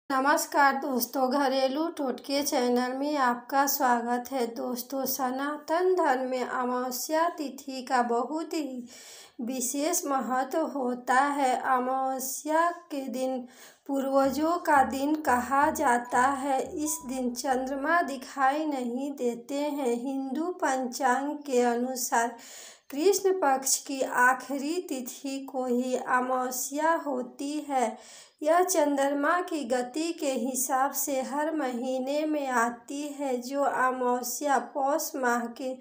नमस्कार दोस्तों, घरेलू टोटके चैनल में आपका स्वागत है। दोस्तों, सनातन धर्म में अमावस्या तिथि का बहुत ही विशेष महत्व होता है। अमावस्या के दिन पूर्वजों का दिन कहा जाता है। इस दिन चंद्रमा दिखाई नहीं देते हैं। हिंदू पंचांग के अनुसार कृष्ण पक्ष की आखिरी तिथि को ही अमावस्या होती है। यह चंद्रमा की गति के हिसाब से हर महीने में आती है। जो अमावस्या पौष माह के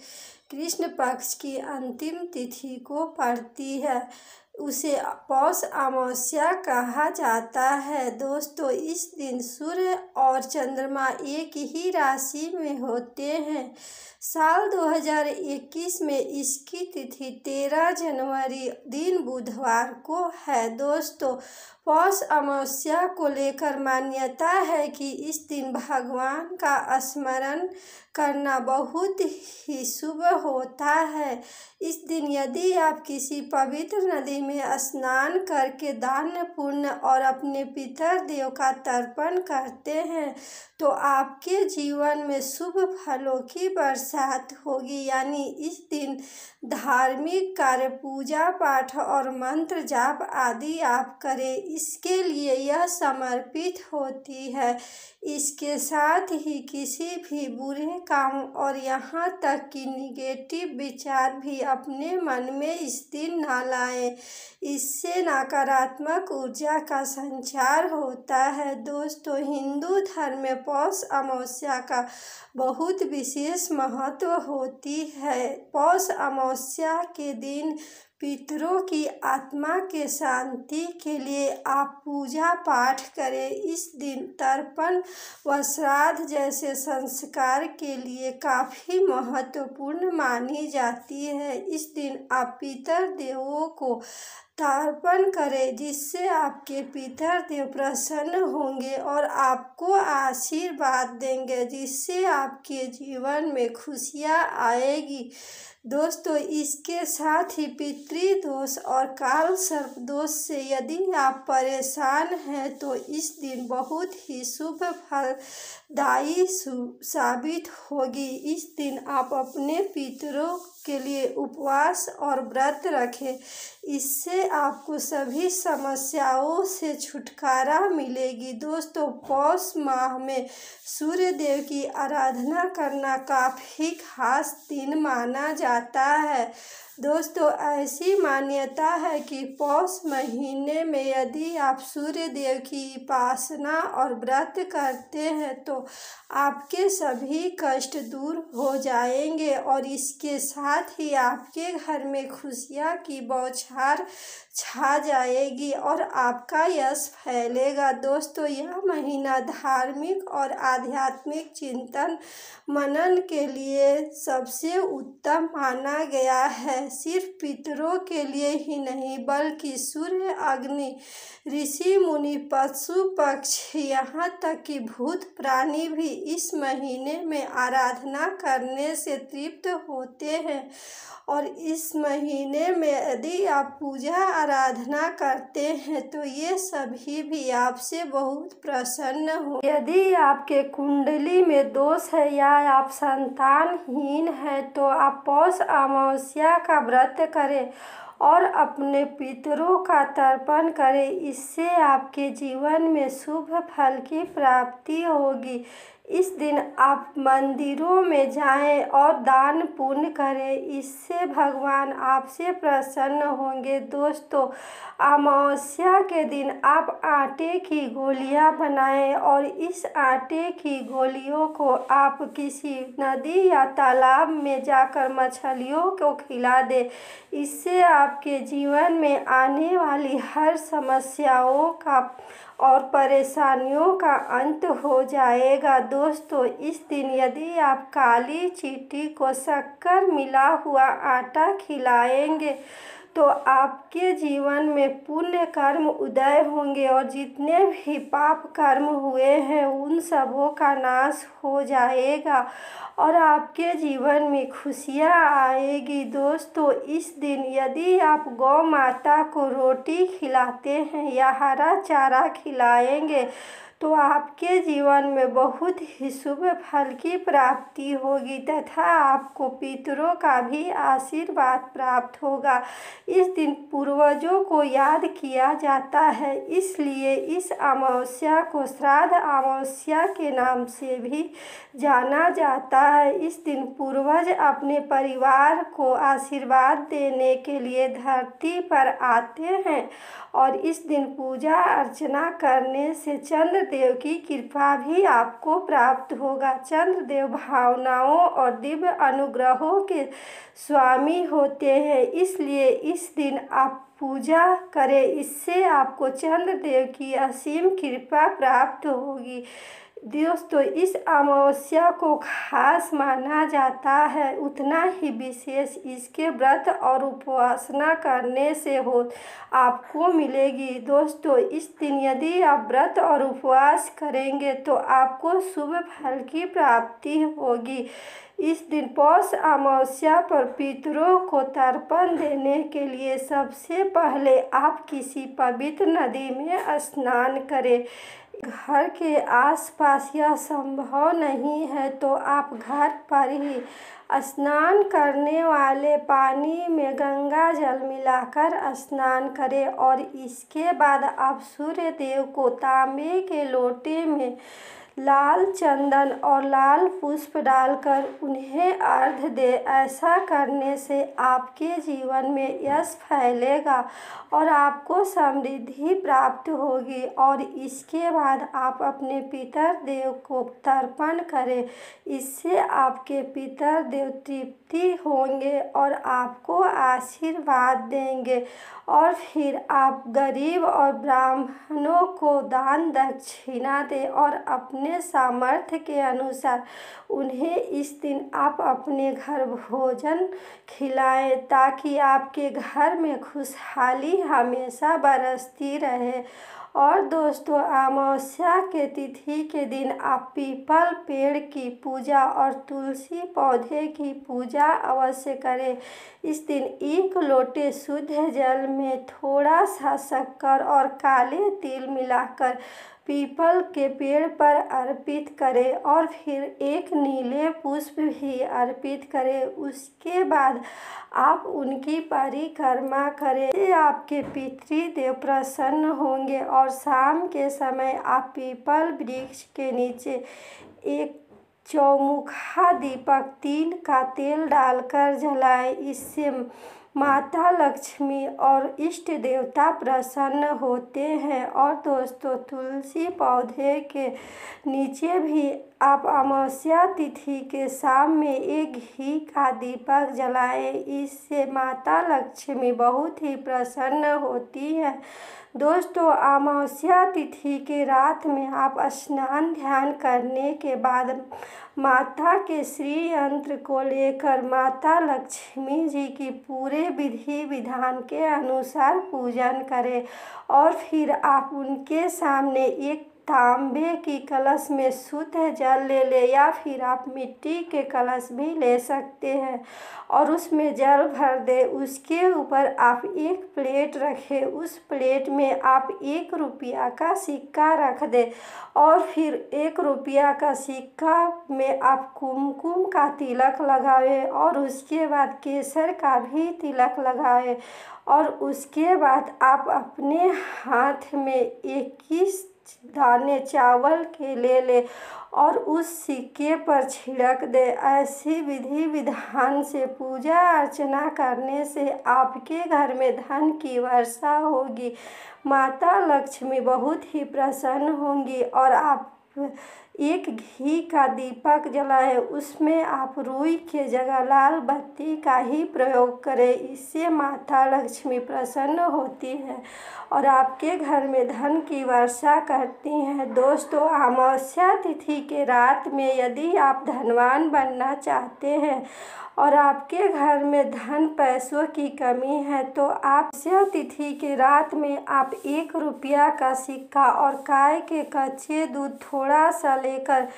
कृष्ण पक्ष की अंतिम तिथि को पड़ती है, उसे पौष अमावस्या कहा जाता है। दोस्तों, इस दिन सूर्य और चंद्रमा एक ही राशि में होते हैं। साल 2021 में इसकी तिथि 13 जनवरी दिन बुधवार को है। दोस्तों, पौष अमावस्या को लेकर मान्यता है कि इस दिन भगवान का स्मरण करना बहुत ही शुभ होता है। इस दिन यदि आप किसी पवित्र नदी में स्नान करके दान पुण्य और अपने पितर देव का तर्पण करते हैं तो आपके जीवन में शुभ फलों की बरसात होगी। यानी इस दिन धार्मिक कार्य, पूजा पाठ और मंत्र जाप आदि आप करें, इसके लिए यह समर्पित होती है। इसके साथ ही किसी भी बुरे काम और यहाँ तक कि निगेटिव विचार भी अपने मन में इस दिन न लाएं। इससे नकारात्मक ऊर्जा का संचार होता है। दोस्तों, हिंदू धर्म में पौष अमावस्या का बहुत विशेष महत्व होती है। पौष अमावस्या के दिन पितरों की आत्मा के शांति के लिए आप पूजा पाठ करें। इस दिन तर्पण व श्राद्ध जैसे संस्कार के लिए काफ़ी महत्वपूर्ण मानी जाती है। इस दिन आप पितर देवों को तर्पण करें, जिससे आपके पितर देव प्रसन्न होंगे और आपको आशीर्वाद देंगे, जिससे आपके जीवन में खुशियाँ आएगी। दोस्तों, इसके साथ ही पितृदोष और काल सर्प दोष से यदि आप परेशान हैं तो इस दिन बहुत ही शुभ फलदायी साबित होगी। इस दिन आप अपने पितरों के लिए उपवास और व्रत रखें। इससे आपको सभी समस्याओं से छुटकारा मिलेगी। दोस्तों, पौष माह में सूर्य देव की आराधना करना काफ़ी खास दिन माना जाता है। दोस्तों, ऐसी मान्यता है कि पौष महीने में यदि आप सूर्य देव की उपासना और व्रत करते हैं तो आपके सभी कष्ट दूर हो जाएंगे और इसके साथ ही आपके घर में खुशियाँ की बौछार छा जाएगी और आपका यश फैलेगा। दोस्तों, यह महीना धार्मिक और आध्यात्मिक चिंतन मनन के लिए सबसे उत्तम माना गया है। सिर्फ पितरों के लिए ही नहीं बल्कि सूर्य, अग्नि, ऋषि मुनि, पशु पक्षी, यहाँ तक कि भूत प्राणी भी इस महीने में आराधना करने से तृप्त होते हैं। और इस महीने में यदि आप पूजा आराधना करते हैं तो ये सभी भी आपसे बहुत प्रसन्न हो। यदि आपके कुंडली में दोष है या आप संतानहीन हैं तो आप पौष अमावस्या का व्रत करें और अपने पितरों का तर्पण करें। इससे आपके जीवन में शुभ फल की प्राप्ति होगी। इस दिन आप मंदिरों में जाएं और दान पुण्य करें, इससे भगवान आपसे प्रसन्न होंगे। दोस्तों, अमावस्या के दिन आप आटे की गोलियां बनाएं और इस आटे की गोलियों को आप किसी नदी या तालाब में जाकर मछलियों को खिला दें। इससे आपके जीवन में आने वाली हर समस्याओं का और परेशानियों का अंत हो जाएगा। दोस्तों, इस दिन यदि आप काली चींटी को शक्कर मिला हुआ आटा खिलाएंगे तो आपके जीवन में पुण्य कर्म उदय होंगे और जितने भी पाप कर्म हुए हैं उन सबों का नाश हो जाएगा और आपके जीवन में खुशियाँ आएगी। दोस्तों, इस दिन यदि आप गौ माता को रोटी खिलाते हैं या हरा चारा खिलाएंगे तो आपके जीवन में बहुत ही शुभ फल की प्राप्ति होगी तथा आपको पितरों का भी आशीर्वाद प्राप्त होगा। इस दिन पूर्वजों को याद किया जाता है, इसलिए इस अमावस्या को श्राद्ध अमावस्या के नाम से भी जाना जाता है। इस दिन पूर्वज अपने परिवार को आशीर्वाद देने के लिए धरती पर आते हैं और इस दिन पूजा अर्चना करने से चंद्रदेव की कृपा भी आपको प्राप्त होगा। चंद्रदेव भावनाओं और दिव्य अनुग्रहों के स्वामी होते हैं, इसलिए इस दिन आप पूजा करें, इससे आपको चंद्रदेव की असीम कृपा प्राप्त होगी। दोस्तों, इस अमावस्या को खास माना जाता है, उतना ही विशेष इसके व्रत और उपासना करने से हो आपको मिलेगी। दोस्तों, इस दिन यदि आप व्रत और उपवास करेंगे तो आपको शुभ फल की प्राप्ति होगी। इस दिन पौष अमावस्या पर पितरों को तर्पण देने के लिए सबसे पहले आप किसी पवित्र नदी में स्नान करें। घर के आसपास यह संभव नहीं है तो आप घर पर ही स्नान करने वाले पानी में गंगा जल मिलाकर स्नान करें और इसके बाद आप सूर्य देव को तांबे के लोटे में लाल चंदन और लाल पुष्प डालकर उन्हें अर्घ्य दे। ऐसा करने से आपके जीवन में यश फैलेगा और आपको समृद्धि प्राप्त होगी और इसके बाद आप अपने पितर देव को तर्पण करें। इससे आपके पितर देव तृप्ति होंगे और आपको आशीर्वाद देंगे और फिर आप गरीब और ब्राह्मणों को दान दक्षिणा दें और अपने सामर्थ्य के अनुसार उन्हें इस दिन आप अपने घर भोजन खिलाएं ताकि आपके घर में खुशहाली हमेशा बरसती रहे। और दोस्तों, अमावस्या के तिथि के दिन आप पीपल पेड़ की पूजा और तुलसी पौधे की पूजा अवश्य करें। इस दिन 1 लोटे शुद्ध जल में थोड़ा सा शक्कर और काले तिल मिलाकर पीपल के पेड़ पर अर्पित करें और फिर 1 नीले पुष्प भी अर्पित करें। उसके बाद आप उनकी परिक्रमा करें, इससे आपके पितृदेव प्रसन्न होंगे और शाम के समय आप पीपल वृक्ष के नीचे एक चौमुखा दीपक तिल का तेल डालकर जलाएं। इससे माता लक्ष्मी और इष्ट देवता प्रसन्न होते हैं। और दोस्तों, तुलसी पौधे के नीचे भी आप अमावस्या तिथि के शाम में एक घी का दीपक जलाएं। इससे माता लक्ष्मी बहुत ही प्रसन्न होती है। दोस्तों, अमावस्या तिथि के रात में आप स्नान ध्यान करने के बाद माता के श्री यंत्र को लेकर माता लक्ष्मी जी की पूरे विधि विधान के अनुसार पूजन करें और फिर आप उनके सामने एक तांबे की कलश में शुद्ध जल ले ले या फिर आप मिट्टी के कलश भी ले सकते हैं और उसमें जल भर दे। उसके ऊपर आप एक प्लेट रखें, उस प्लेट में आप 1 रुपया का सिक्का रख दें और फिर 1 रुपया का सिक्का में आप कुमकुम का तिलक लगाएं और उसके बाद केसर का भी तिलक लगाएं और उसके बाद आप अपने हाथ में 21 दाने चावल के ले ले और उस सिक्के पर छिड़क दे। ऐसी विधि विधान से पूजा अर्चना करने से आपके घर में धन की वर्षा होगी, माता लक्ष्मी बहुत ही प्रसन्न होंगी। और आप एक घी का दीपक जलाएं, उसमें आप रुई के जगह लाल बत्ती का ही प्रयोग करें। इससे माता लक्ष्मी प्रसन्न होती है और आपके घर में धन की वर्षा करती हैं। दोस्तों, अमावस्या तिथि के रात में यदि आप धनवान बनना चाहते हैं और आपके घर में धन पैसों की कमी है तो आप अमावस्या तिथि के रात में आप 1 रुपया का सिक्का और गाय के कच्चे दूध थोड़ा सा लेकर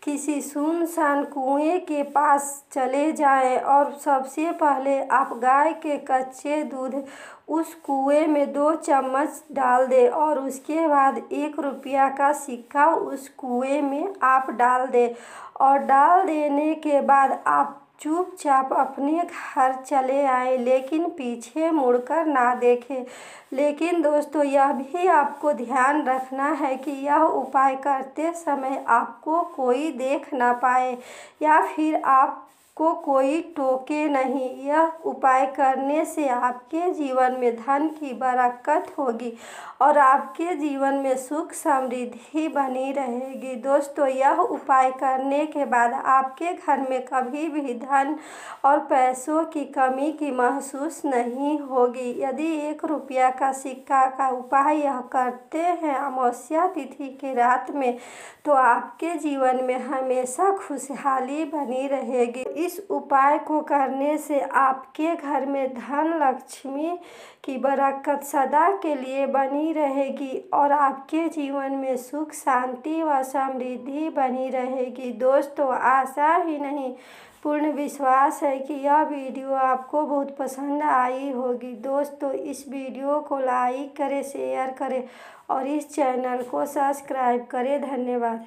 किसी सुनसान कुएं के पास चले जाएं और सबसे पहले आप गाय के कच्चे दूध उस कुएं में 2 चम्मच डाल दें और उसके बाद 1 रुपया का सिक्का उस कुएं में आप डाल दें और डाल देने के बाद आप चुपचाप अपने घर चले आए, लेकिन पीछे मुड़कर ना देखें। लेकिन दोस्तों, यह भी आपको ध्यान रखना है कि यह उपाय करते समय आपको कोई देख ना पाए या फिर आपको कोई टोके नहीं। यह उपाय करने से आपके जीवन में धन की बरकत होगी और आपके जीवन में सुख समृद्धि बनी रहेगी। दोस्तों, यह उपाय करने के बाद आपके घर में कभी भी धन और पैसों की कमी की महसूस नहीं होगी। यदि 1 रुपया का सिक्का का उपाय यह करते हैं अमावस्या तिथि की रात में, तो आपके जीवन में हमेशा खुशहाली बनी रहेगी। इस उपाय को करने से आपके घर में धन लक्ष्मी की बरकत सदा के लिए बनी रहेगी और आपके जीवन में सुख शांति व समृद्धि बनी रहेगी। दोस्तों, आशा ही नहीं पूर्ण विश्वास है कि यह वीडियो आपको बहुत पसंद आई होगी। दोस्तों, इस वीडियो को लाइक करें, शेयर करें और इस चैनल को सब्सक्राइब करें। धन्यवाद।